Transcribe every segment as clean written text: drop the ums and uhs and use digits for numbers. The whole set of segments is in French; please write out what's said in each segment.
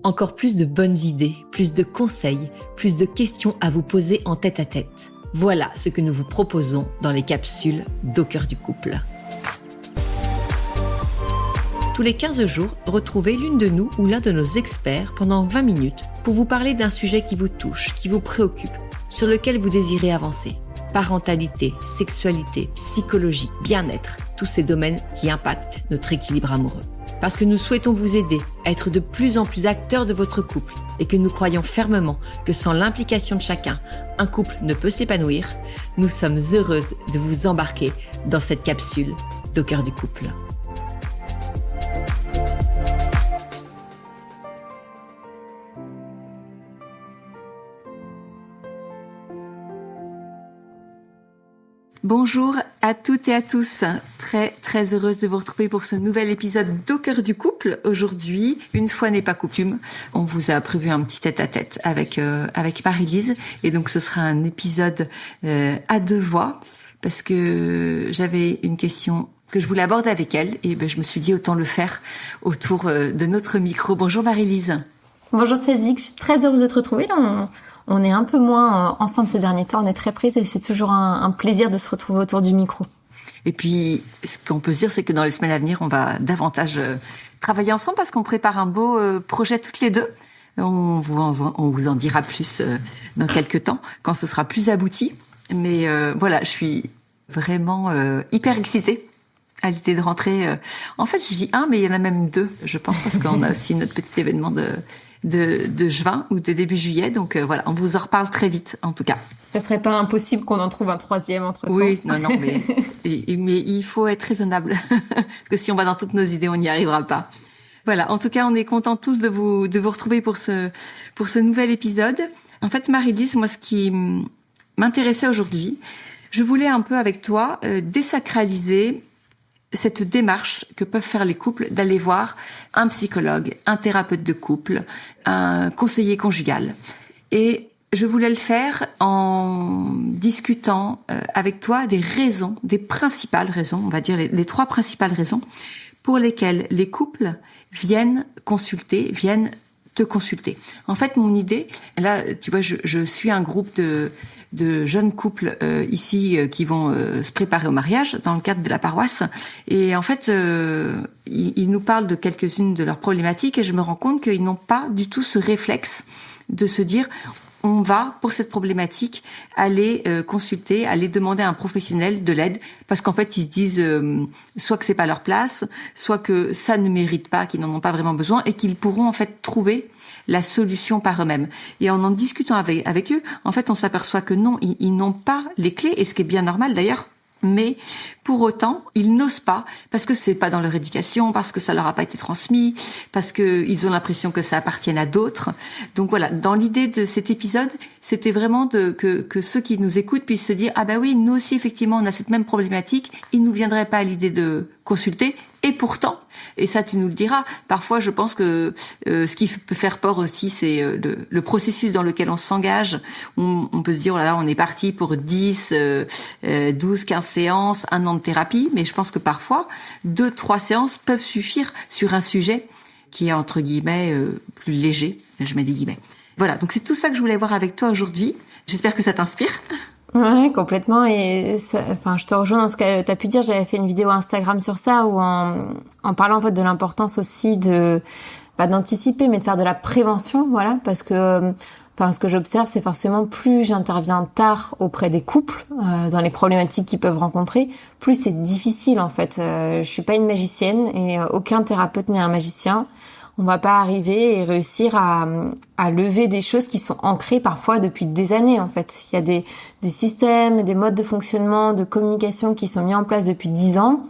encore plus de bonnes idées, plus de conseils, plus de questions à vous poser en tête-à-tête. Voilà ce que nous vous proposons dans les capsules d'Au cœur du couple. Tous les 15 jours, retrouvez l'une de nous ou l'un de nos experts pendant 20 minutes pour vous parler d'un sujet qui vous touche, qui vous préoccupe, sur lequel vous désirez avancer. Parentalité, sexualité, psychologie, bien-être, tous ces domaines qui impactent notre équilibre amoureux. Parce que nous souhaitons vous aider à être de plus en plus acteurs de votre couple et que nous croyons fermement que sans l'implication de chacun, un couple ne peut s'épanouir, nous sommes heureuses de vous embarquer dans cette capsule d'Au cœur du couple. Bonjour à toutes et à tous, très heureuse de vous retrouver pour ce nouvel épisode d'Au cœur du couple. Aujourd'hui, une fois n'est pas coutume, on vous a prévu un petit tête-à-tête avec Marie-Lise, et donc ce sera un épisode à deux voix parce que j'avais une question que je voulais aborder avec elle et je me suis dit autant le faire autour de notre micro. Bonjour Marie-Lise. Bonjour Cézic, je suis très heureuse de te retrouver. On est un peu moins ensemble ces derniers temps, on est très prises et c'est toujours un plaisir de se retrouver autour du micro. Et puis, ce qu'on peut se dire, c'est que dans les semaines à venir, on va davantage travailler ensemble parce qu'on prépare un beau projet toutes les deux. On vous en dira plus dans quelques temps, quand ce sera plus abouti. Mais voilà, je suis vraiment hyper excitée à l'idée de rentrer. En fait, je dis mais il y en a même deux, je pense, parce qu'on a aussi notre petit événement de juin ou de début juillet. Donc voilà, on vous en reparle très vite, en tout cas. Ça serait pas impossible qu'on en trouve un troisième entre-temps. Oui, non, mais il faut être raisonnable. Parce que si on va dans toutes nos idées, on n'y arrivera pas. Voilà, en tout cas, on est contents tous de vous retrouver pour ce nouvel épisode. En fait, Marie-Lise, moi, ce qui m'intéressait aujourd'hui, je voulais un peu avec toi désacraliser cette démarche que peuvent faire les couples d'aller voir un psychologue, un thérapeute de couple, un conseiller conjugal. Et je voulais le faire en discutant avec toi des principales raisons, on va dire les trois principales raisons pour lesquelles les couples viennent te consulter. En fait, mon idée, là, tu vois, je suis un groupe de jeunes couples ici qui vont se préparer au mariage dans le cadre de la paroisse, et en fait ils nous parlent de quelques-unes de leurs problématiques et je me rends compte qu'ils n'ont pas du tout ce réflexe de se dire on va pour cette problématique aller consulter, aller demander à un professionnel de l'aide, parce qu'en fait ils se disent soit que c'est pas leur place, soit que ça ne mérite pas, qu'ils n'en ont pas vraiment besoin et qu'ils pourront en fait trouver la solution par eux-mêmes. Et en discutant avec eux, en fait on s'aperçoit que non, ils n'ont pas les clés, et ce qui est bien normal d'ailleurs. Mais pour autant, ils n'osent pas parce que c'est pas dans leur éducation, parce que ça leur a pas été transmis, parce que ils ont l'impression que ça appartienne à d'autres. Donc voilà, dans l'idée de cet épisode, c'était vraiment que ceux qui nous écoutent puissent se dire oui, nous aussi effectivement on a cette même problématique, il nous viendrait pas à l'idée de consulter. Et pourtant, et ça tu nous le diras, parfois je pense que ce qui peut faire peur aussi, c'est le processus dans lequel on s'engage. On peut se dire, oh là là, on est parti pour 10, 12, 15 séances, un an de thérapie, mais je pense que parfois, 2, 3 séances peuvent suffire sur un sujet qui est entre guillemets plus léger, je mets des guillemets. Voilà, donc c'est tout ça que je voulais voir avec toi aujourd'hui. J'espère que ça t'inspire. Ouais, complètement. Et je te rejoins dans ce que t'as pu dire. J'avais fait une vidéo Instagram sur ça où en parlant en fait de l'importance aussi d'anticiper, mais de faire de la prévention, voilà, parce que ce que j'observe, c'est forcément plus j'interviens tard auprès des couples dans les problématiques qu'ils peuvent rencontrer, plus c'est difficile en fait. Je suis pas une magicienne et aucun thérapeute n'est un magicien. On va pas arriver et réussir à lever des choses qui sont ancrées parfois depuis des années en fait. Il y a des systèmes, des modes de fonctionnement, de communication qui sont mis en place depuis 10 ans.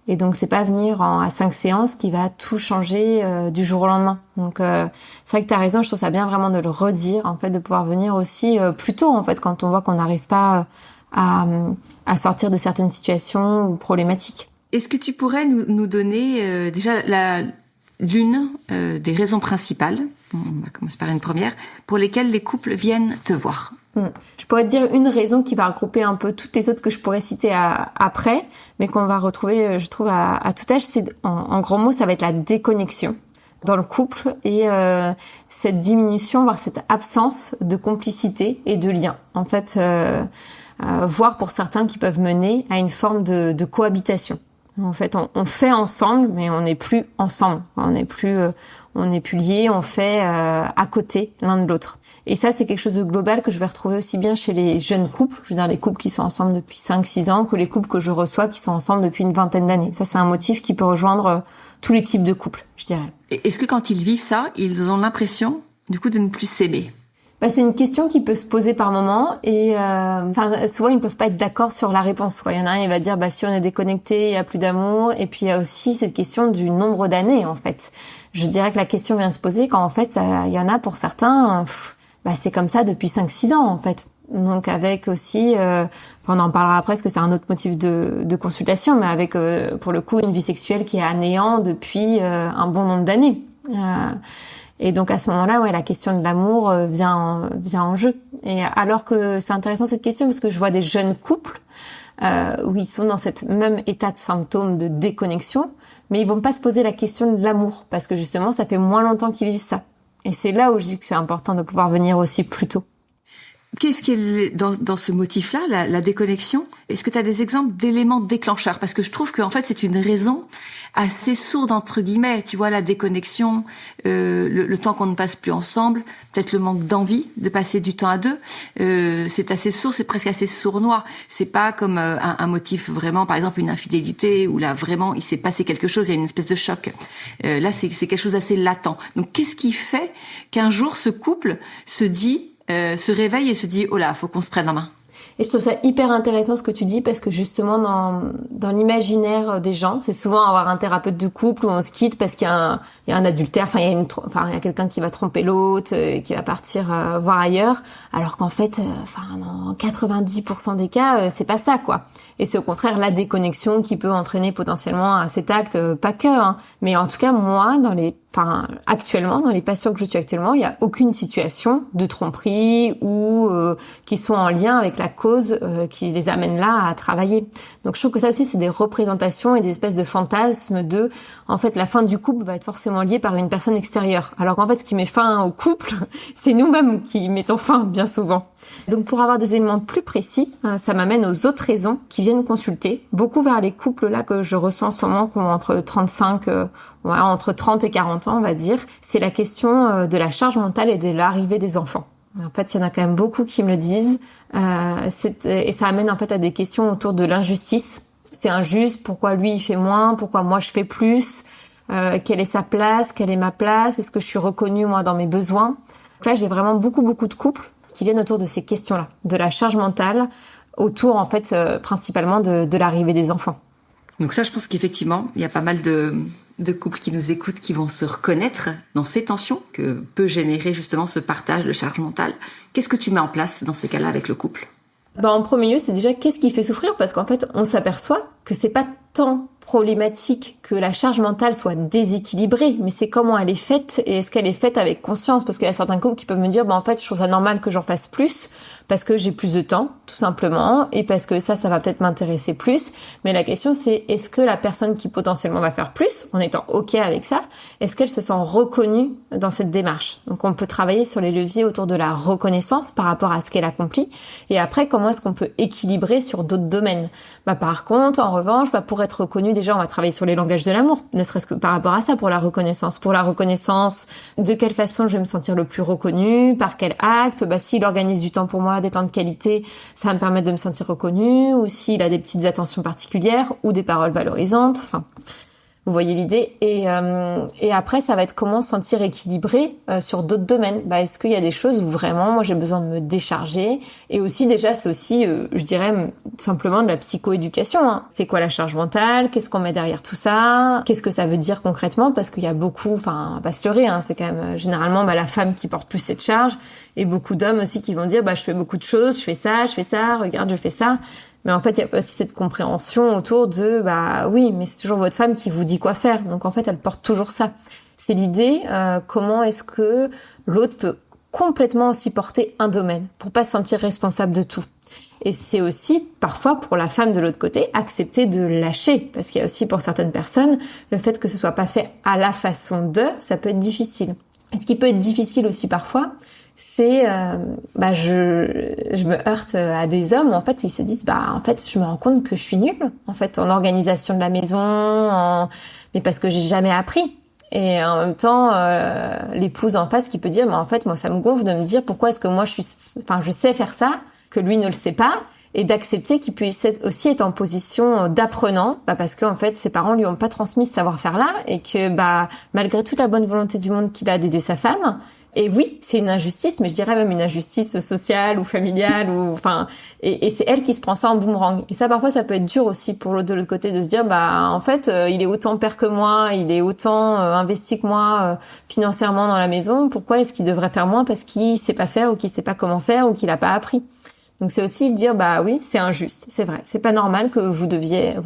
Et donc c'est pas venir à 5 séances qui va tout changer du jour au lendemain. Donc c'est vrai que tu as raison, je trouve ça bien vraiment de le redire en fait, de pouvoir venir aussi plus tôt en fait quand on voit qu'on n'arrive pas à sortir de certaines situations ou problématiques. Est-ce que tu pourrais nous donner déjà l'une des raisons principales, on va commencer par une première, pour lesquelles les couples viennent te voir? Je pourrais te dire une raison qui va regrouper un peu toutes les autres que je pourrais citer après, mais qu'on va retrouver, je trouve, à tout âge. C'est en gros mots, ça va être la déconnexion dans le couple et cette diminution, voire cette absence de complicité et de lien. En fait, voire pour certains qui peuvent mener à une forme de cohabitation. En fait, on fait ensemble, mais on n'est plus ensemble. On n'est plus liés. On fait à côté l'un de l'autre. Et ça, c'est quelque chose de global que je vais retrouver aussi bien chez les jeunes couples, je veux dire les couples qui sont ensemble depuis 5-6 ans, que les couples que je reçois qui sont ensemble depuis une vingtaine d'années. Ça, c'est un motif qui peut rejoindre tous les types de couples, je dirais. Et est-ce que quand ils vivent ça, ils ont l'impression, du coup, de ne plus s'aimer ? C'est une question qui peut se poser par moment et souvent ils ne peuvent pas être d'accord sur la réponse. Il y en a un, il va dire si on est déconnecté, il y a plus d'amour. Et puis il y a aussi cette question du nombre d'années en fait. Je dirais que la question vient se poser quand en fait il y en a pour certains, c'est comme ça depuis 5-6 ans en fait. Donc avec aussi, on en parlera après parce que c'est un autre motif de consultation, mais avec pour le coup une vie sexuelle qui est à néant depuis un bon nombre d'années. Et donc à ce moment-là, la question de l'amour vient en jeu. Et alors que c'est intéressant cette question parce que je vois des jeunes couples où ils sont dans cet même état de symptômes de déconnexion, mais ils vont pas se poser la question de l'amour parce que justement ça fait moins longtemps qu'ils vivent ça. Et c'est là où je dis que c'est important de pouvoir venir aussi plus tôt. Qu'est-ce qui est dans ce motif-là, la déconnexion ? Est-ce que tu as des exemples d'éléments déclencheurs ? Parce que je trouve qu'en fait, c'est une raison assez sourde, entre guillemets. Tu vois, la déconnexion, le temps qu'on ne passe plus ensemble, peut-être le manque d'envie de passer du temps à deux. C'est assez sourd, c'est presque assez sournois. C'est pas comme un motif vraiment, par exemple, une infidélité, où là, vraiment, il s'est passé quelque chose, il y a une espèce de choc. Là, c'est quelque chose d'assez latent. Donc, qu'est-ce qui fait qu'un jour, ce couple se réveille et se dit oh là, faut qu'on se prenne en main. Et je trouve ça hyper intéressant ce que tu dis parce que justement dans l'imaginaire des gens, c'est souvent avoir un thérapeute de couple où on se quitte parce qu'il y a un adultère, il y a quelqu'un qui va tromper l'autre, qui va partir voir ailleurs, alors qu'en fait, dans 90% des cas, c'est pas ça quoi. Et c'est au contraire la déconnexion qui peut entraîner potentiellement à cet acte, pas que, mais en tout cas moi actuellement, dans les patients que je suis actuellement, il n'y a aucune situation de tromperie ou qui sont en lien avec la cause qui les amène là à travailler. Donc je trouve que ça aussi, c'est des représentations et des espèces de fantasmes de, en fait, la fin du couple va être forcément liée par une personne extérieure. Alors qu'en fait, ce qui met fin au couple, c'est nous-mêmes qui mettons fin bien souvent. Donc pour avoir des éléments plus précis, ça m'amène aux autres raisons qui viennent consulter, beaucoup vers les couples là que je reçois en ce moment qui ont entre 30 et 40 ans on va dire. C'est la question de la charge mentale et de l'arrivée des enfants. En fait, il y en a quand même beaucoup qui me le disent et ça amène en fait à des questions autour de l'injustice. C'est injuste, pourquoi lui il fait moins, pourquoi moi je fais plus, quelle est sa place, quelle est ma place, est-ce que je suis reconnue moi dans mes besoins. Donc là, j'ai vraiment beaucoup de couples qui viennent autour de ces questions-là, de la charge mentale, autour en fait principalement de l'arrivée des enfants. Donc ça, je pense qu'effectivement, il y a pas mal de couples qui nous écoutent qui vont se reconnaître dans ces tensions que peut générer justement ce partage de charge mentale. Qu'est-ce que tu mets en place dans ces cas-là avec le couple ? En premier lieu, c'est déjà qu'est-ce qui fait souffrir, parce qu'en fait, on s'aperçoit que c'est pas tant problématique que la charge mentale soit déséquilibrée, mais c'est comment elle est faite et est-ce qu'elle est faite avec conscience, parce qu'il y a certains couples qui peuvent me dire en fait je trouve ça normal que j'en fasse plus parce que j'ai plus de temps tout simplement et parce que ça va peut-être m'intéresser plus, mais la question c'est est-ce que la personne qui potentiellement va faire plus en étant ok avec ça, est-ce qu'elle se sent reconnue dans cette démarche. Donc on peut travailler sur les leviers autour de la reconnaissance par rapport à ce qu'elle accomplit et après comment est-ce qu'on peut équilibrer sur d'autres domaines. Par contre en revanche pour être reconnu, déjà, on va travailler sur les langages de l'amour, ne serait-ce que par rapport à ça, pour la reconnaissance. Pour la reconnaissance, de quelle façon je vais me sentir le plus reconnue, par quel acte, s'il organise du temps pour moi, des temps de qualité, ça va me permettre de me sentir reconnue, ou s'il a des petites attentions particulières, ou des paroles valorisantes, vous voyez l'idée. Et après, ça va être comment se sentir équilibré sur d'autres domaines. Est-ce qu'il y a des choses où vraiment, moi, j'ai besoin de me décharger. Et aussi, déjà, c'est aussi, je dirais, simplement de la psychoéducation. C'est quoi la charge mentale ? Qu'est-ce qu'on met derrière tout ça ? Qu'est-ce que ça veut dire concrètement ? Parce qu'il y a beaucoup, on va pas se leurrer, c'est quand même généralement la femme qui porte plus cette charge. Et beaucoup d'hommes aussi qui vont dire, je fais beaucoup de choses, je fais ça, regarde, je fais ça. Mais en fait, il y a pas aussi cette compréhension autour de, oui, mais c'est toujours votre femme qui vous dit quoi faire. Donc en fait, elle porte toujours ça. C'est l'idée, comment est-ce que l'autre peut complètement aussi porter un domaine pour pas se sentir responsable de tout. Et c'est aussi, parfois, pour la femme de l'autre côté, accepter de lâcher. Parce qu'il y a aussi, pour certaines personnes, le fait que ce soit pas fait à la façon d'eux, ça peut être difficile. Et ce qui peut être difficile aussi parfois, c'est, je me heurte à des hommes où, en fait, ils se disent, en fait, je me rends compte que je suis nulle, en fait, en organisation de la maison, mais parce que j'ai jamais appris. Et en même temps, l'épouse en face qui peut dire, mais en fait, moi, ça me gonfle de me dire pourquoi est-ce que moi, je sais faire ça, que lui ne le sait pas, et d'accepter qu'il puisse aussi être en position d'apprenant, parce que en fait, ses parents lui ont pas transmis ce savoir-faire-là, et que malgré toute la bonne volonté du monde qu'il a d'aider sa femme, et oui, c'est une injustice, mais je dirais même une injustice sociale ou familiale, et c'est elle qui se prend ça en boomerang. Et ça, parfois, ça peut être dur aussi de l'autre côté de se dire, en fait, il est autant père que moi, il est autant investi que moi financièrement dans la maison. Pourquoi est-ce qu'il devrait faire moins parce qu'il sait pas faire ou qu'il sait pas comment faire ou qu'il a pas appris? Donc c'est aussi de dire, oui, c'est injuste, c'est vrai, c'est pas normal que vous deviez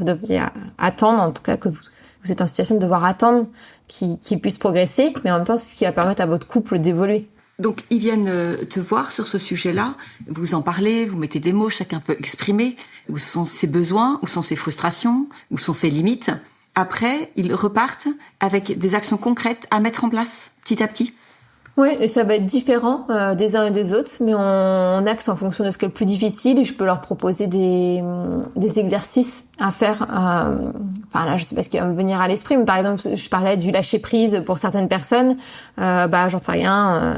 attendre, en tout cas que vous êtes en situation de devoir attendre qu'il puisse progresser, mais en même temps, c'est ce qui va permettre à votre couple d'évoluer. Donc, ils viennent te voir sur ce sujet-là, vous en parlez, vous mettez des mots, chacun peut exprimer où sont ses besoins, où sont ses frustrations, où sont ses limites. Après, ils repartent avec des actions concrètes à mettre en place, petit à petit. Oui, et ça va être différent des uns et des autres, mais on axe en fonction de ce qui est le plus difficile et je peux leur proposer des exercices à faire. Là, je sais pas ce qui va me venir à l'esprit, mais par exemple, je parlais du lâcher prise pour certaines personnes. J'en sais rien.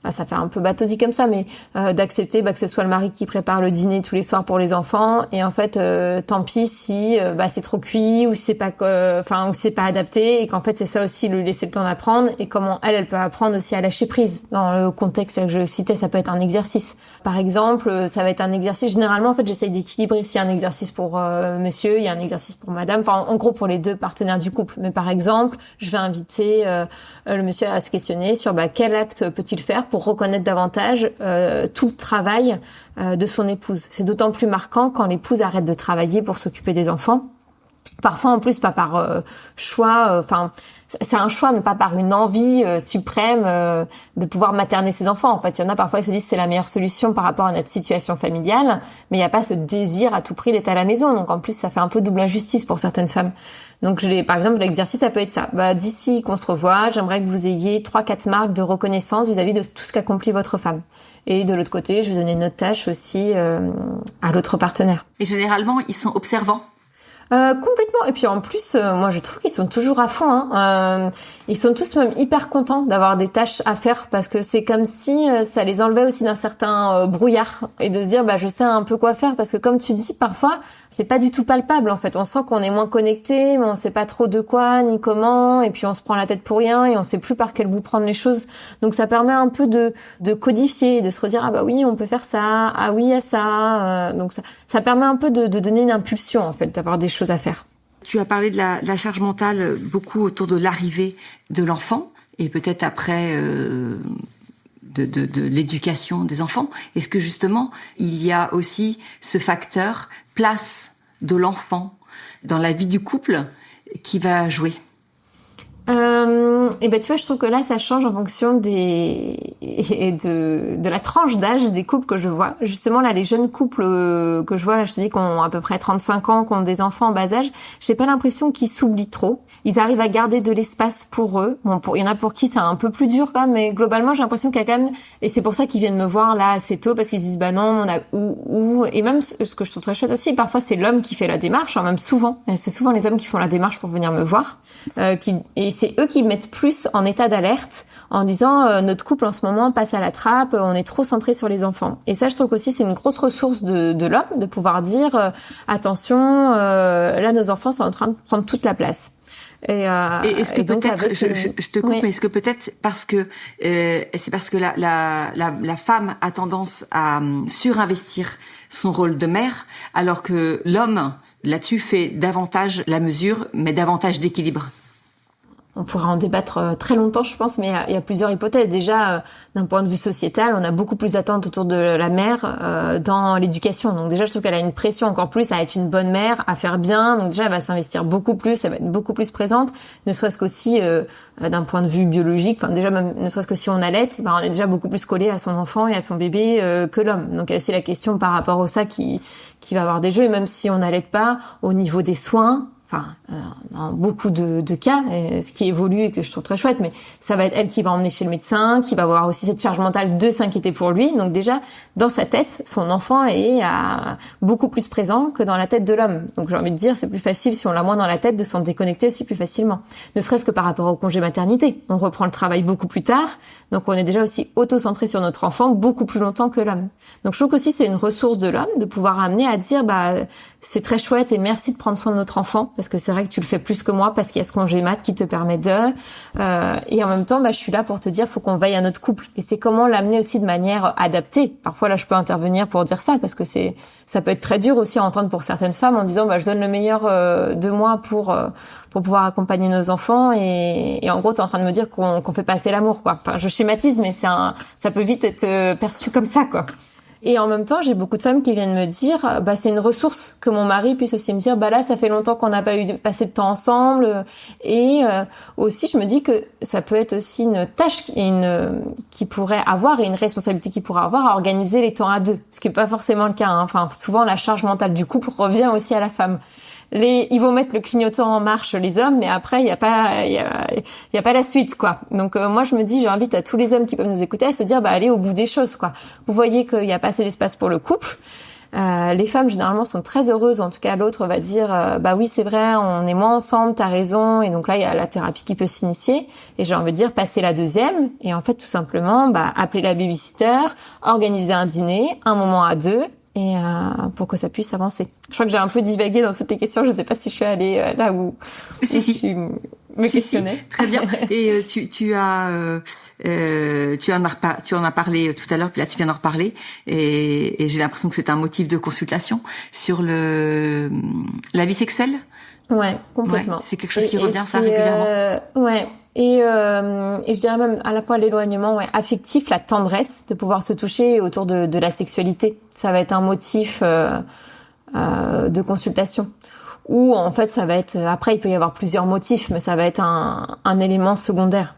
Ça fait un peu bateau dit comme ça, mais d'accepter que ce soit le mari qui prépare le dîner tous les soirs pour les enfants et en fait, tant pis si c'est trop cuit ou si c'est pas, ou c'est pas adapté et qu'en fait c'est ça aussi lui laisser le temps d'apprendre et comment elle peut apprendre aussi à lâcher prise. Dans le contexte que je citais, ça peut être un exercice. Par exemple, ça va être un exercice. Généralement, en fait, j'essaye d'équilibrer. S'il y a un exercice pour monsieur, il y a un exercice pour madame. En gros, pour les deux partenaires du couple. Mais par exemple, je vais inviter le monsieur à se questionner sur quel acte peut-il faire pour reconnaître davantage tout le travail de son épouse. C'est d'autant plus marquant quand l'épouse arrête de travailler pour s'occuper des enfants. Parfois, en plus, pas par choix. C'est un choix, mais pas par une envie suprême de pouvoir materner ses enfants. En fait, il y en a parfois, ils se disent c'est la meilleure solution par rapport à notre situation familiale, mais il n'y a pas ce désir à tout prix d'être à la maison. Donc, en plus, ça fait un peu double injustice pour certaines femmes. Donc, par exemple, l'exercice, ça peut être ça. D'ici qu'on se revoit, j'aimerais que vous ayez 3-4 marques de reconnaissance vis-à-vis de tout ce qu'accomplit votre femme. Et de l'autre côté, je vais donner notre tâche aussi à l'autre partenaire. Et généralement, ils sont observants. Complètement. Et puis en plus, moi je trouve qu'ils sont toujours à fond. Ils sont tous même hyper contents d'avoir des tâches à faire parce que c'est comme si ça les enlevait aussi d'un certain brouillard et de se dire je sais un peu quoi faire parce que comme tu dis parfois c'est pas du tout palpable en fait. On sent qu'on est moins connecté, mais on sait pas trop de quoi ni comment et puis on se prend la tête pour rien et on sait plus par quel bout prendre les choses. Donc ça permet un peu de codifier, de se redire oui on peut faire ça, oui il y a ça. Donc ça permet un peu de donner une impulsion en fait, d'avoir des choses à faire. Tu as parlé de la charge mentale beaucoup autour de l'arrivée de l'enfant et peut-être après de l'éducation des enfants. Est-ce que justement il y a aussi ce facteur place de l'enfant dans la vie du couple qui va jouer? Tu vois, je trouve que là, ça change en fonction de la tranche d'âge des couples que je vois. Justement, là, les jeunes couples que je vois, là, je te dis qui ont à peu près 35 ans, qui ont des enfants en bas âge, j'ai pas l'impression qu'ils s'oublient trop. Ils arrivent à garder de l'espace pour eux. Bon, il y en a pour qui c'est un peu plus dur quand même, mais globalement, j'ai l'impression qu'il y a quand même, et c'est pour ça qu'ils viennent me voir là assez tôt, parce qu'ils se disent non, on a et même ce que je trouve très chouette aussi, parfois c'est l'homme qui fait la démarche, même souvent. Et c'est souvent les hommes qui font la démarche pour venir me voir, et c'est eux qui mettent plus en état d'alerte en disant notre couple en ce moment passe à la trappe, on est trop centré sur les enfants. Et ça, je trouve aussi c'est une grosse ressource de l'homme de pouvoir dire attention, là nos enfants sont en train de prendre toute la place. Et est-ce que peut-être, je te coupe, oui. Mais est-ce que peut-être parce que c'est parce que la femme a tendance à surinvestir son rôle de mère, alors que l'homme là-dessus fait davantage la mesure, mais davantage d'équilibre. On pourra en débattre très longtemps, je pense, mais il y a plusieurs hypothèses. Déjà, d'un point de vue sociétal, on a beaucoup plus d'attentes autour de la mère dans l'éducation. Donc déjà, je trouve qu'elle a une pression encore plus à être une bonne mère, à faire bien. Donc déjà, elle va s'investir beaucoup plus, elle va être beaucoup plus présente, ne serait-ce qu'aussi d'un point de vue biologique. Enfin, déjà, même ne serait-ce que si on allait, on est déjà beaucoup plus collé à son enfant et à son bébé que l'homme. Donc il y a aussi la question par rapport au ça qui va avoir des jeux. Et même si on n'allait pas, au niveau des soins, dans beaucoup de cas, ce qui évolue et que je trouve très chouette, mais ça va être elle qui va emmener chez le médecin, qui va avoir aussi cette charge mentale de s'inquiéter pour lui. Donc déjà, dans sa tête, son enfant est beaucoup plus présent que dans la tête de l'homme. Donc j'ai envie de dire, c'est plus facile si on l'a moins dans la tête de s'en déconnecter aussi plus facilement. Ne serait-ce que par rapport au congé maternité. On reprend le travail beaucoup plus tard, donc on est déjà aussi auto-centré sur notre enfant beaucoup plus longtemps que l'homme. Donc je trouve qu'aussi c'est une ressource de l'homme de pouvoir amener à dire, c'est très chouette et merci de prendre soin de notre enfant, parce que c'est vrai que tu le fais plus que moi, parce qu'il y a ce congé mat qui te permet et en même temps, je suis là pour te dire, faut qu'on veille à notre couple. Et c'est comment l'amener aussi de manière adaptée. Parfois, là, je peux intervenir pour dire ça, parce que ça peut être très dur aussi à entendre pour certaines femmes en disant, je donne le meilleur de moi pour pouvoir accompagner nos enfants. Et en gros, t'es en train de me dire qu'on fait pas assez l'amour, quoi. Enfin, je schématise, mais ça peut vite être perçu comme ça, quoi. Et en même temps, j'ai beaucoup de femmes qui viennent me dire, c'est une ressource que mon mari puisse aussi me dire, là, ça fait longtemps qu'on n'a pas passé de temps ensemble. Et aussi, je me dis que ça peut être aussi une tâche qui pourrait avoir et une responsabilité qu'il pourrait avoir à organiser les temps à deux. Ce qui est pas forcément le cas, hein. Enfin, souvent, la charge mentale du couple revient aussi à la femme. Ils vont mettre le clignotant en marche, les hommes, mais après, il y a pas la suite, quoi. Donc, moi, je me dis, j'invite à tous les hommes qui peuvent nous écouter à se dire, allez au bout des choses, quoi. Vous voyez qu'il y a pas assez d'espace pour le couple. Les femmes, généralement, sont très heureuses. En tout cas, l'autre va dire, oui, c'est vrai, on est moins ensemble, t'as raison. Et donc là, il y a la thérapie qui peut s'initier. Et j'ai envie de dire, passer la deuxième. Et en fait, tout simplement, appeler la babysitter, organiser un dîner, un moment à deux. Et pour que ça puisse avancer. Je crois que j'ai un peu divagué dans toutes les questions. Je ne sais pas si je suis allée là où si. me questionnais. Si. Très bien. Et tu en as parlé tout à l'heure, puis là tu viens d'en reparler. Et j'ai l'impression que c'est un motif de consultation sur la vie sexuelle. Ouais, complètement. Ouais, c'est quelque chose qui revient ça régulièrement. Ouais. Et je dirais même à la fois l'éloignement affectif, la tendresse, de pouvoir se toucher autour de la sexualité. Ça va être un motif de consultation. Ou en fait, ça va être... Après, il peut y avoir plusieurs motifs, mais ça va être un élément secondaire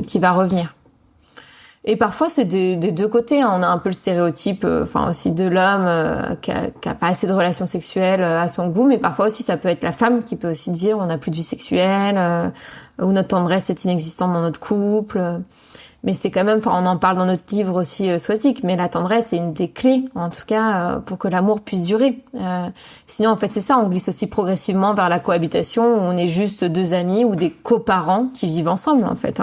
qui va revenir. Et parfois, c'est des deux côtés. On a un peu le stéréotype, aussi de l'homme qui a pas assez de relations sexuelles à son goût, mais parfois aussi, ça peut être la femme qui peut aussi dire on n'a plus de vie sexuelle, ou notre tendresse est inexistante dans notre couple. Mais c'est quand même, on en parle dans notre livre aussi, Soisic, mais la tendresse est une des clés, en tout cas, pour que l'amour puisse durer. Sinon, en fait, c'est ça, on glisse aussi progressivement vers la cohabitation, où on est juste deux amis ou des coparents qui vivent ensemble, en fait.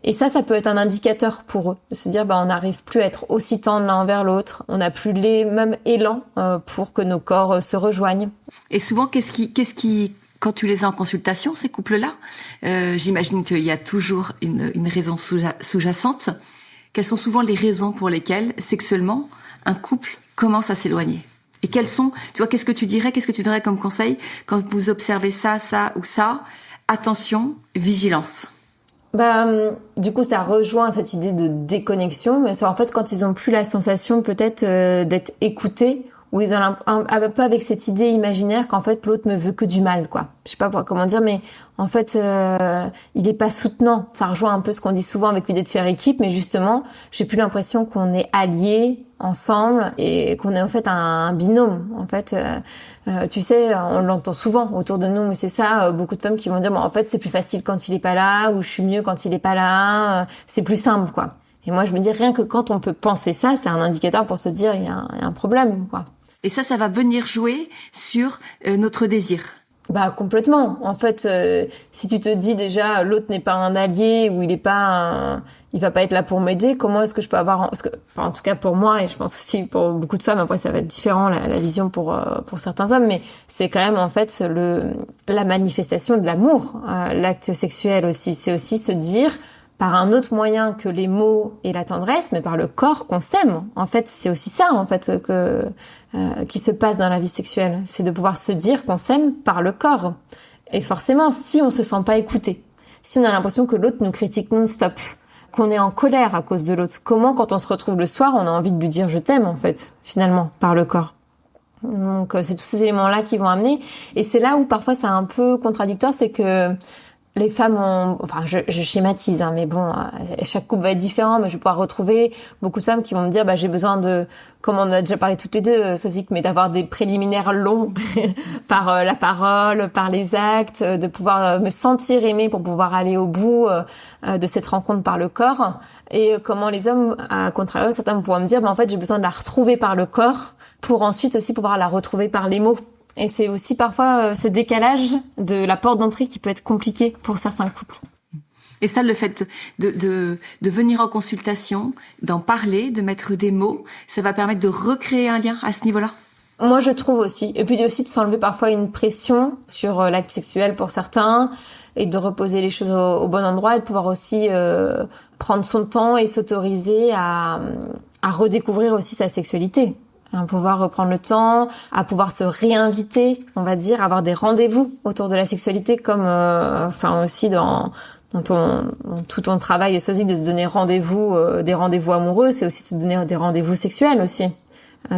Et ça peut être un indicateur pour eux, de se dire, on n'arrive plus à être aussi tendres l'un envers l'autre, on n'a plus les mêmes élans pour que nos corps se rejoignent. Et souvent, qu'est-ce qui quand tu les as en consultation, ces couples-là, j'imagine qu'il y a toujours une raison sous-jacente. Quelles sont souvent les raisons pour lesquelles, sexuellement, un couple commence à s'éloigner? Et quelles sont, qu'est-ce que tu dirais comme conseil quand vous observez ça ou ça? Attention, vigilance. Du coup, ça rejoint cette idée de déconnexion, mais c'est en fait quand ils ont plus la sensation peut-être d'être écoutés, où ils ont un peu avec cette idée imaginaire qu'en fait l'autre me veut que du mal, quoi. Je sais pas comment dire, mais en fait il est pas soutenant. Ça rejoint un peu ce qu'on dit souvent avec l'idée de faire équipe, mais justement j'ai plus l'impression qu'on est alliés ensemble et qu'on est en fait un binôme. En fait, tu sais, on l'entend souvent autour de nous, mais c'est ça, beaucoup de femmes qui vont dire en fait c'est plus facile quand il est pas là, ou je suis mieux quand il est pas là, c'est plus simple, quoi. Et moi je me dis rien que quand on peut penser ça, c'est un indicateur pour se dire il y a un problème, quoi. Et ça va venir jouer sur notre désir. Complètement. En fait, si tu te dis déjà l'autre n'est pas un allié ou il va pas être là pour m'aider, comment est-ce que je peux avoir en tout cas pour moi, et je pense aussi pour beaucoup de femmes, après ça va être différent la vision pour certains hommes, mais c'est quand même en fait la manifestation de l'amour, l'acte sexuel aussi, c'est aussi se dire par un autre moyen que les mots et la tendresse, mais par le corps qu'on s'aime. En fait, c'est aussi ça, en fait, qui se passe dans la vie sexuelle. C'est de pouvoir se dire qu'on s'aime par le corps. Et forcément, si on se sent pas écouté, si on a l'impression que l'autre nous critique non-stop, qu'on est en colère à cause de l'autre, comment quand on se retrouve le soir, on a envie de lui dire je t'aime en fait, finalement, par le corps. Donc c'est tous ces éléments-là qui vont amener, et c'est là où parfois c'est un peu contradictoire, c'est que les femmes ont, enfin je schématise, mais bon, chaque couple va être différent, mais je vais pouvoir retrouver beaucoup de femmes qui vont me dire, j'ai besoin de, comme on a déjà parlé toutes les deux, Sosic, mais d'avoir des préliminaires longs par la parole, par les actes, de pouvoir me sentir aimée pour pouvoir aller au bout de cette rencontre par le corps. Et comment les hommes, à contrario, certains vont pouvoir me dire, en fait, j'ai besoin de la retrouver par le corps pour ensuite aussi pouvoir la retrouver par les mots. Et c'est aussi parfois ce décalage de la porte d'entrée qui peut être compliqué pour certains couples. Et ça, le fait de venir en consultation, d'en parler, de mettre des mots, ça va permettre de recréer un lien à ce niveau-là. Moi, je trouve aussi. Et puis aussi de s'enlever parfois une pression sur l'acte sexuel pour certains et de reposer les choses au bon endroit et de pouvoir aussi prendre son temps et s'autoriser à redécouvrir aussi sa sexualité. À pouvoir reprendre le temps, à pouvoir se réinviter, on va dire, avoir des rendez-vous autour de la sexualité, comme aussi dans tout ton travail Sosic, de se donner rendez-vous, des rendez-vous amoureux, c'est aussi se donner des rendez-vous sexuels aussi.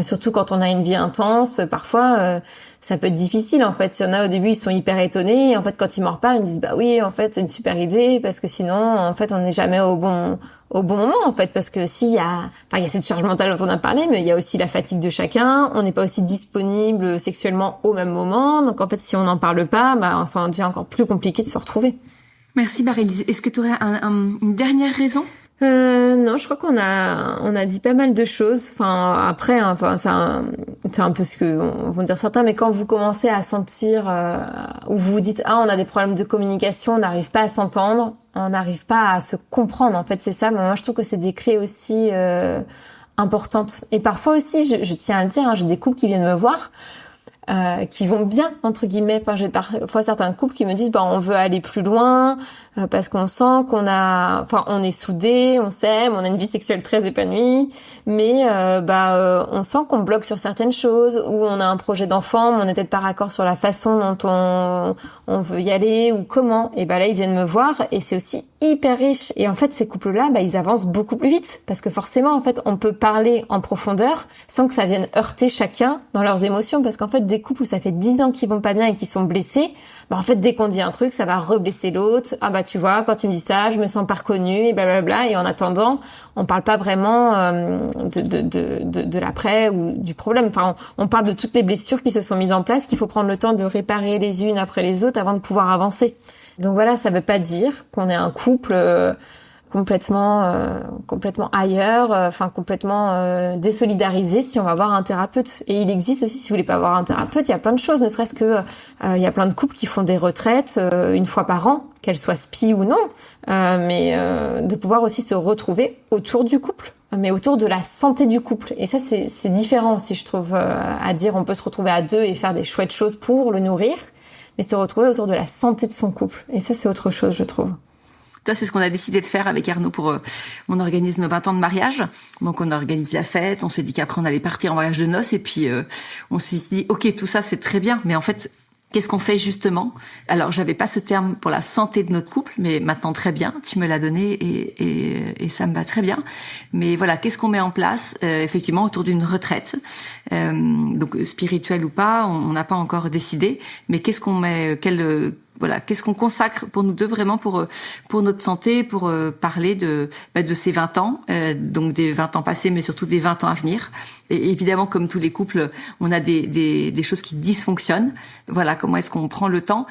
Surtout quand on a une vie intense, parfois ça peut être difficile en fait. Il y en a au début, ils sont hyper étonnés, et en fait quand ils m'en reparlent, ils me disent oui, en fait c'est une super idée, parce que sinon en fait on n'est jamais au bon moment en fait, parce que il y a cette charge mentale dont on a parlé, mais il y a aussi la fatigue de chacun, on n'est pas aussi disponible sexuellement au même moment, donc en fait si on n'en parle pas, ça devient encore plus compliqué de se retrouver. Merci Marie-Lise. Est-ce que tu aurais une dernière raison? Non, je crois qu'on a dit pas mal de choses. Après, c'est un peu ce que vont dire certains, mais quand vous commencez à sentir, ou vous vous dites, on a des problèmes de communication, on n'arrive pas à s'entendre, on n'arrive pas à se comprendre, en fait, c'est ça. Mais moi, je trouve que c'est des clés aussi, importantes. Et parfois aussi, je tiens à le dire, j'ai des couples qui viennent me voir, qui vont bien entre guillemets. J'ai parfois certains couples qui me disent on veut aller plus loin parce qu'on sent on est soudés, on s'aime, on a une vie sexuelle très épanouie, mais on sent qu'on bloque sur certaines choses, ou on a un projet d'enfant, mais on n'est peut-être pas raccord sur la façon dont on veut y aller ou comment. Et là ils viennent me voir, et c'est aussi hyper riche. Et en fait ces couples-là, ils avancent beaucoup plus vite, parce que forcément en fait on peut parler en profondeur sans que ça vienne heurter chacun dans leurs émotions, parce qu'en fait des couples où ça fait 10 ans qu'ils vont pas bien et qui sont blessés, en fait dès qu'on dit un truc, ça va reblesser l'autre. Tu vois, quand tu me dis ça, je me sens pas reconnue, et blablabla. Et en attendant, on parle pas vraiment de l'après ou du problème. On parle de toutes les blessures qui se sont mises en place, qu'il faut prendre le temps de réparer les unes après les autres avant de pouvoir avancer. Donc voilà, ça veut pas dire qu'on est un couple complètement ailleurs, complètement désolidarisé si on va voir un thérapeute. Et il existe aussi, si vous voulez pas voir un thérapeute, il y a plein de choses, ne serait-ce que il y a plein de couples qui font des retraites une fois par an, qu'elles soient SPI ou non, mais de pouvoir aussi se retrouver autour du couple, mais autour de la santé du couple. Et ça c'est différent aussi, je trouve, à dire. On peut se retrouver à deux et faire des chouettes choses pour le nourrir, mais se retrouver autour de la santé de son couple. Et ça c'est autre chose, je trouve. Ça, c'est ce qu'on a décidé de faire avec Arnaud on organise nos 20 ans de mariage. Donc, on organise la fête. On s'est dit qu'après, on allait partir en voyage de noces. Et puis, on s'est dit, OK, tout ça, c'est très bien. Mais en fait, qu'est-ce qu'on fait justement? Alors, j'avais pas ce terme pour la santé de notre couple, mais maintenant, très bien. Tu me l'as donné et ça me va très bien. Mais voilà, qu'est-ce qu'on met en place, effectivement, autour d'une retraite? Donc, spirituelle ou pas, on n'a pas encore décidé. Mais qu'est-ce qu'on met, qu'est-ce qu'on consacre pour nous deux vraiment pour notre santé, pour parler de ces 20 ans, donc des 20 ans passés, mais surtout des 20 ans à venir. Et évidemment, comme tous les couples, on a des choses qui dysfonctionnent. Voilà, comment est-ce qu'on prend le temps,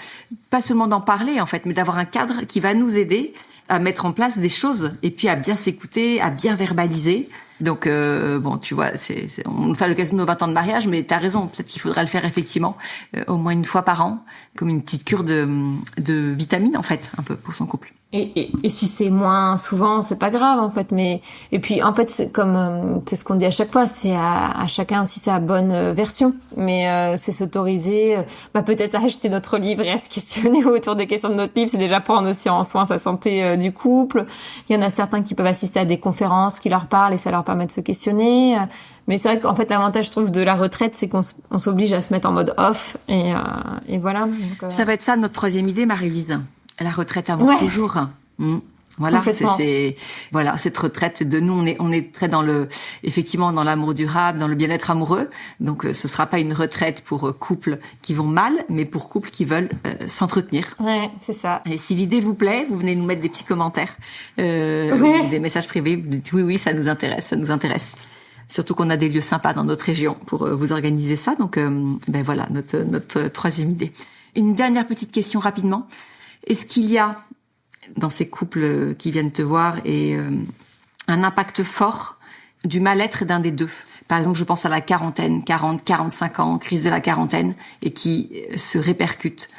pas seulement d'en parler en fait, mais d'avoir un cadre qui va nous aider à mettre en place des choses et puis à bien s'écouter, à bien verbaliser. Donc tu vois, on fait à l'occasion de nos 20 ans de mariage, mais t'as raison, peut-être qu'il faudra le faire effectivement au moins une fois par an, comme une petite cure de vitamines en fait, un peu pour son couple. Et si c'est moins souvent, c'est pas grave en fait. Mais et puis en fait, c'est comme c'est ce qu'on dit à chaque fois, c'est à chacun aussi sa bonne version. Mais c'est s'autoriser, peut-être à acheter notre livre et à se questionner autour des questions de notre livre. C'est déjà prendre aussi en soin sa santé du couple. Il y en a certains qui peuvent assister à des conférences qui leur parlent et ça leur permet de se questionner. Mais c'est vrai qu'en fait l'avantage, je trouve, de la retraite, c'est qu'on s'oblige à se mettre en mode off et voilà. Donc, ça va être ça notre troisième idée, Marie-Lise. La retraite amour toujours. Voilà, Complètement. cette retraite de nous, on est très effectivement dans l'amour durable, dans le bien-être amoureux. Donc, ce sera pas une retraite pour couples qui vont mal, mais pour couples qui veulent s'entretenir. Ouais, c'est ça. Et si l'idée vous plaît, vous venez nous mettre des petits commentaires, des messages privés. Vous dites oui, ça nous intéresse. Surtout qu'on a des lieux sympas dans notre région pour vous organiser ça. Donc, voilà notre troisième idée. Une dernière petite question rapidement. Est-ce qu'il y a dans ces couples qui viennent te voir et un impact fort du mal-être d'un des deux? Par exemple, je pense à la quarantaine, 40, 45 ans, crise de la quarantaine, et qui se répercute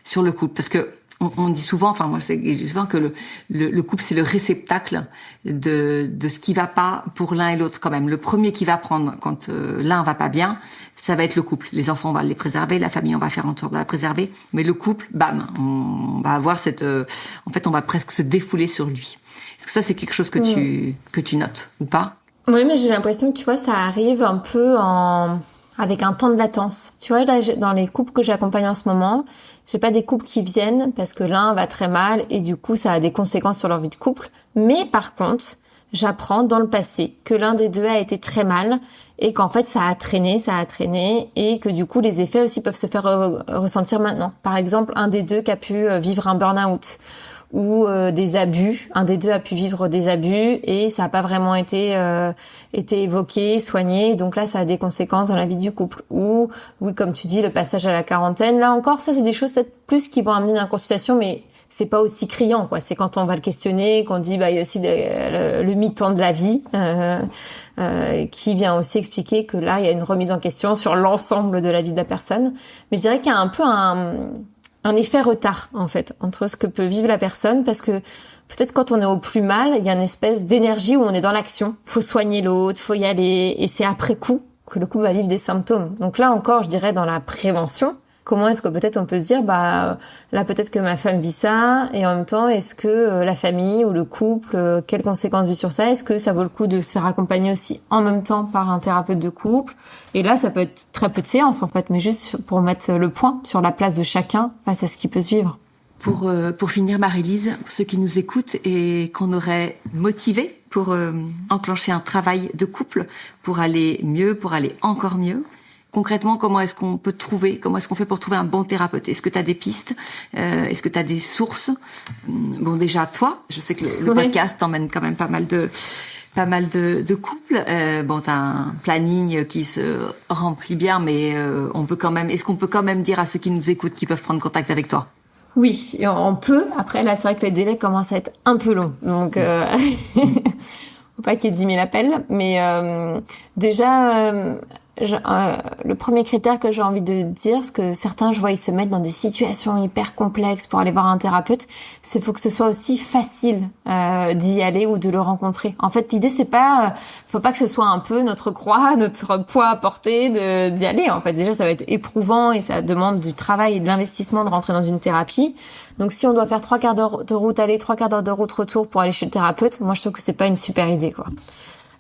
sur le couple. Parce que on dit souvent, enfin moi je dis souvent que le couple c'est le réceptacle de ce qui va pas pour l'un et l'autre quand même. Le premier qui va prendre quand l'un va pas bien, ça va être le couple. Les enfants on va les préserver, la famille on va faire en sorte de la préserver, mais le couple, bam, on va avoir en fait on va presque se défouler sur lui. Est-ce que ça c'est quelque chose que tu notes ou pas? Oui, mais j'ai l'impression que tu vois, ça arrive un peu avec un temps de latence. Tu vois, là, dans les couples que j'accompagne en ce moment, j'ai pas des couples qui viennent parce que l'un va très mal et du coup, ça a des conséquences sur leur vie de couple. Mais par contre, j'apprends dans le passé que l'un des deux a été très mal et qu'en fait, ça a traîné et que du coup, les effets aussi peuvent se faire ressentir maintenant. Par exemple, un des deux qui a pu vivre un burn-out ou des abus. Un des deux a pu vivre des abus et ça n'a pas vraiment été évoqué, soigné. Donc là, ça a des conséquences dans la vie du couple. Ou, oui, comme tu dis, le passage à la quarantaine. Là encore, ça, c'est des choses peut-être plus qui vont amener dans la consultation, mais c'est pas aussi criant, quoi. C'est quand on va le questionner, qu'on dit, il y a aussi le mi-temps de la vie, qui vient aussi expliquer que là, il y a une remise en question sur l'ensemble de la vie de la personne. Mais je dirais qu'il y a un peu un effet retard, en fait, entre ce que peut vivre la personne, parce que peut-être quand on est au plus mal, il y a une espèce d'énergie où on est dans l'action. Faut soigner l'autre, faut y aller, et c'est après coup que le couple va vivre des symptômes. Donc là encore, je dirais dans la prévention, comment est-ce que peut-être on peut se dire, là peut-être que ma femme vit ça, et en même temps, est-ce que la famille ou le couple, quelles conséquences vit sur ça? Est-ce que ça vaut le coup de se faire accompagner aussi en même temps par un thérapeute de couple? Et là, ça peut être très peu de séances en fait, mais juste pour mettre le point sur la place de chacun face à ce qui peut se vivre. Pour finir, Marie-Lise, pour ceux qui nous écoutent et qu'on aurait motivé pour enclencher un travail de couple, pour aller mieux, pour aller encore mieux. Concrètement, comment est-ce qu'on fait pour trouver un bon thérapeute? Est-ce que tu as des pistes? Est-ce que tu as des sources? Bon, déjà, toi, je sais que le podcast t'emmène quand même pas mal de couples. T'as un planning qui se remplit bien, mais est-ce qu'on peut quand même dire à ceux qui nous écoutent qu'ils peuvent prendre contact avec toi? Oui, on peut. Après, là, c'est vrai que les délais commencent à être un peu longs. Donc, faut pas qu'il y ait 10 000 appels. Mais déjà... le premier critère que j'ai envie de dire, ce que certains, je vois, ils se mettent dans des situations hyper complexes pour aller voir un thérapeute, c'est faut que ce soit aussi facile d'y aller ou de le rencontrer. En fait, l'idée c'est pas, faut pas que ce soit un peu notre croix, notre poids à porter d'y aller. En fait, déjà ça va être éprouvant et ça demande du travail et de l'investissement de rentrer dans une thérapie. Donc si on doit faire 3 quarts d'heure de route aller, 3 quarts d'heure de route retour pour aller chez le thérapeute, moi je trouve que c'est pas une super idée, quoi.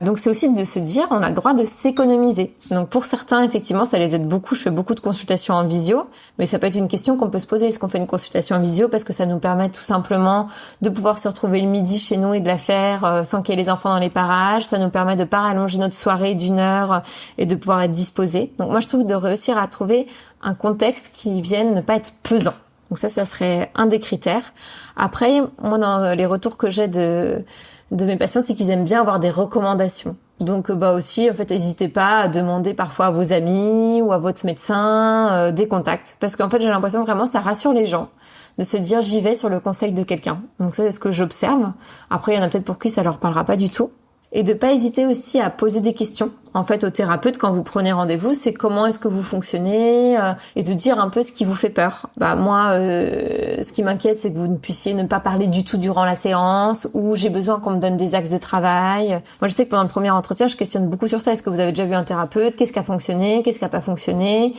Donc c'est aussi de se dire, on a le droit de s'économiser. Donc pour certains, effectivement, ça les aide beaucoup. Je fais beaucoup de consultations en visio, mais ça peut être une question qu'on peut se poser. Est-ce qu'on fait une consultation en visio parce que ça nous permet tout simplement de pouvoir se retrouver le midi chez nous et de la faire sans qu'il y ait les enfants dans les parages. Ça nous permet de pas rallonger notre soirée d'1 heure et de pouvoir être disposé. Donc moi, je trouve de réussir à trouver un contexte qui vienne ne pas être pesant. Donc ça serait un des critères. Après, moi, dans les retours que j'ai de mes patients, c'est qu'ils aiment bien avoir des recommandations. Donc aussi, en fait, n'hésitez pas à demander parfois à vos amis ou à votre médecin des contacts. Parce qu'en fait, j'ai l'impression que vraiment, ça rassure les gens de se dire j'y vais sur le conseil de quelqu'un. Donc ça, c'est ce que j'observe. Après, il y en a peut-être pour qui ça leur parlera pas du tout. Et de pas hésiter aussi à poser des questions. En fait, au thérapeute, quand vous prenez rendez-vous, c'est comment est-ce que vous fonctionnez et de dire un peu ce qui vous fait peur. Moi, ce qui m'inquiète, c'est que vous ne puissiez ne pas parler du tout durant la séance ou j'ai besoin qu'on me donne des axes de travail. Moi, je sais que pendant le premier entretien, je questionne beaucoup sur ça. Est-ce que vous avez déjà vu un thérapeute? Qu'est-ce qui a fonctionné? Qu'est-ce qui a pas fonctionné?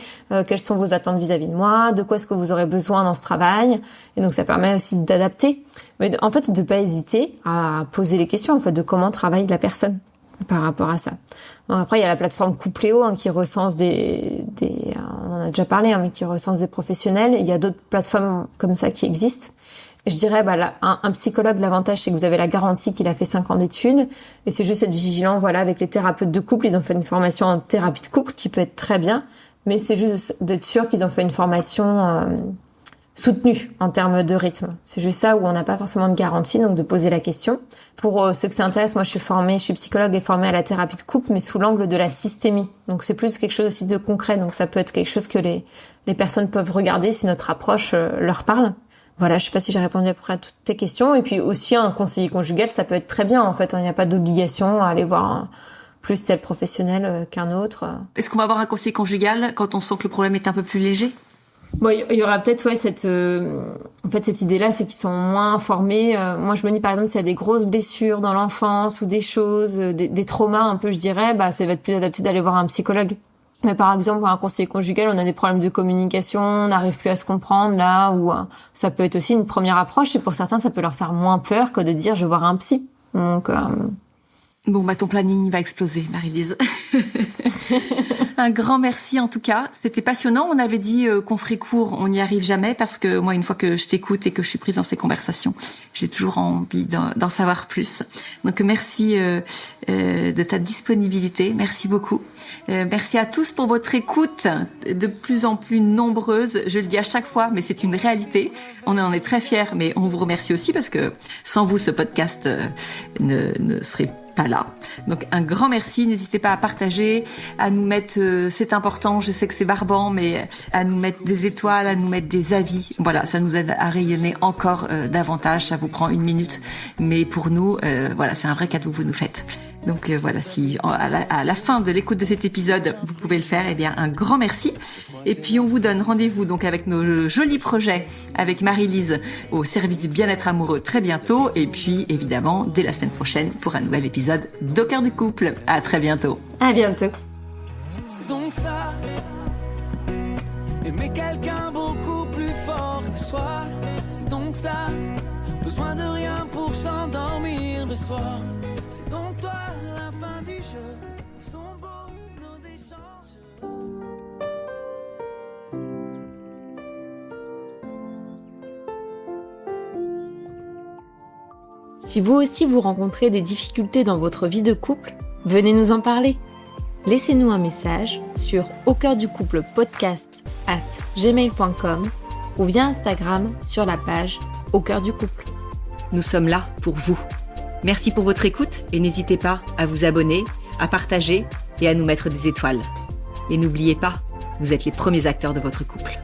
Quelles sont vos attentes vis-à-vis de moi? De quoi est-ce que vous aurez besoin dans ce travail? Et donc, ça permet aussi d'adapter. Mais en fait, de pas hésiter à poser les questions, en fait, de comment travaille la personne. par rapport à ça. Donc après, il y a la plateforme Coupléo qui recense on en a déjà parlé, mais qui recense des professionnels. Il y a d'autres plateformes comme ça qui existent. Et je dirais, un psychologue, l'avantage, c'est que vous avez la garantie qu'il a fait 5 ans d'études. Et c'est juste être vigilant, avec les thérapeutes de couple. Ils ont fait une formation en thérapie de couple qui peut être très bien. Mais c'est juste d'être sûr qu'ils ont fait une formation soutenue en termes de rythme. C'est juste ça où on n'a pas forcément de garantie, donc de poser la question. Pour ceux que ça intéresse, moi je suis psychologue et formée à la thérapie de couple, mais sous l'angle de la systémie. Donc c'est plus quelque chose aussi de concret. Donc ça peut être quelque chose que les personnes peuvent regarder si notre approche leur parle. Voilà, je sais pas si j'ai répondu à peu près à toutes tes questions. Et puis aussi un conseiller conjugal, ça peut être très bien en fait. Il n'y a pas d'obligation à aller voir plus tel professionnel qu'un autre. Est-ce qu'on va avoir un conseiller conjugal quand on sent que le problème est un peu plus léger ? Bon, il y aura peut-être cette idée-là, c'est qu'ils sont moins formés. Moi, je me dis par exemple s'il y a des grosses blessures dans l'enfance ou des choses, des traumas un peu, je dirais, ça va être plus adapté d'aller voir un psychologue. Mais par exemple, pour un conseiller conjugal, on a des problèmes de communication, on n'arrive plus à se comprendre là, ou ça peut être aussi une première approche. Et pour certains, ça peut leur faire moins peur que de dire je vais voir un psy. Donc Bon, ton planning va exploser, Marie-Lise. Un grand merci en tout cas. C'était passionnant. On avait dit qu'on ferait court. On n'y arrive jamais parce que moi, une fois que je t'écoute et que je suis prise dans ces conversations, j'ai toujours envie d'en savoir plus. Donc merci de ta disponibilité. Merci beaucoup. Merci à tous pour votre écoute de plus en plus nombreuse. Je le dis à chaque fois, mais c'est une réalité. On en est très fiers, mais on vous remercie aussi parce que sans vous, ce podcast ne serait pas là. Donc un grand merci, n'hésitez pas à partager, à nous mettre, c'est important, je sais que c'est barbant, mais à nous mettre des étoiles, à nous mettre des avis. Voilà, ça nous aide à rayonner encore davantage, ça vous prend 1 minute, mais pour nous, c'est un vrai cadeau que vous nous faites. Donc voilà, si à la fin de l'écoute de cet épisode, vous pouvez le faire, eh bien un grand merci. Et puis on vous donne rendez-vous donc avec nos jolis projets avec Marie-Lise au service du bien-être amoureux très bientôt. Et puis évidemment dès la semaine prochaine pour un nouvel épisode d'Au cœur du couple. À très bientôt. À bientôt. C'est donc ça, aimer quelqu'un beaucoup plus fort que soi. C'est donc ça, besoin de rien pour s'endormir le soir. C'est donc toi la fin du jeu. Ils sont beaux nos échanges. Si vous aussi vous rencontrez des difficultés dans votre vie de couple, venez nous en parler. Laissez-nous un message sur aucoeurducouplepodcast@gmail.com ou via Instagram sur la page Au cœur du couple. Nous sommes là pour vous. Merci pour votre écoute et n'hésitez pas à vous abonner, à partager et à nous mettre des étoiles. Et n'oubliez pas, vous êtes les premiers acteurs de votre couple.